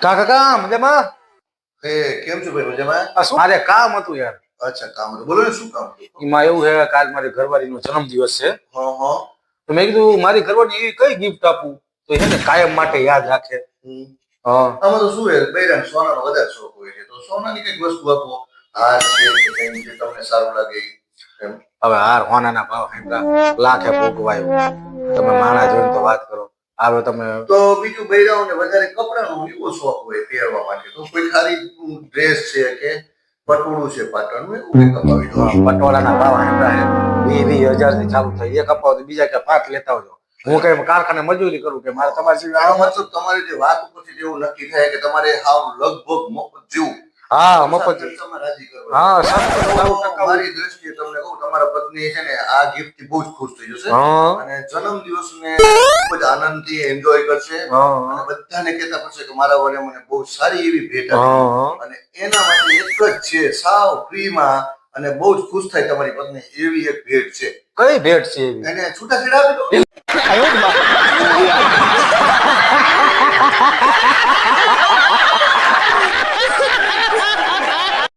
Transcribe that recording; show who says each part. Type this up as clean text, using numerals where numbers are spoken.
Speaker 1: કાકા મજામાં?
Speaker 2: કેમ છો ભાઈ મજામાં?
Speaker 1: શું મારે કામ હતું યાર.
Speaker 2: અચ્છા કામ હતું, બોલો ને શું કામ હતું?
Speaker 1: એમાં એવું છે કે આજ મારી ઘરવાળીનો જન્મદિવસ છે.
Speaker 2: હા હા.
Speaker 1: તો મેં કીધું મારી ઘરવાળી એવી કઈ ગિફ્ટ આપું તો છે ને કાયમ માટે યાદ રાખે. હા
Speaker 2: આમાં તો શું છે, બૈરાને સોનાનો વધારે શોખ હોય છે, તો સોનાની કઈક વસ્તુ આપો. હાર છે કે કંઈ જે તમને સારું લાગે એમ.
Speaker 1: હવે હાર હોનાના ભાવ સાંભળ્યા લાખે ભોગવાયો. તમે માણા જોઈને તો વાત કરો. હવે તમે
Speaker 2: તો બીજું બૈરાઓને વધારે કપડાનો એવો શોખ હોય પહેરવા માટે, તો કોઈ ખાલી ડ્રેસ છે કે પટોળું છે પાટણનું એવું કંઈક અપાવી દો.
Speaker 1: પટોળાના ભાવ સાંભળ્યા 20,000 થી ચાલુ થાય. એક અપાવો તો બીજા કે 5 લેતા આવજો. હું કઈ કારખાને મજૂરી કરું કે મારે તમારી
Speaker 2: આનો મતલબ તમારી જે વાત ઉપરથી એવું નક્કી થાય કે તમારે હાવ લગભગ મફત જેવું.
Speaker 1: હા મફત.
Speaker 2: રાજી કરવા.
Speaker 1: હા
Speaker 2: મારી દ્રષ્ટિએ તમને કહું, તમારા પત્ની છે ને આ ગિફ્ટ થી બહુ જ ખુશ થઈ જશે અને જન્મદિવસને ખૂબ જ આનંદથી એન્જોય કરશે અને બધાને કહેતા પડશે કે મારા વડે મને બહુ સારી એવી ભેટ આપી અને એના માટે એક જ છે સાવ ફ્રીમાં અને બહુ જ ખુશ થાય તમારી પત્ની એવી એક ભેટ છે.
Speaker 1: કઈ ભેટ છે એવી?
Speaker 2: એને છૂટાછેડા આપી દો.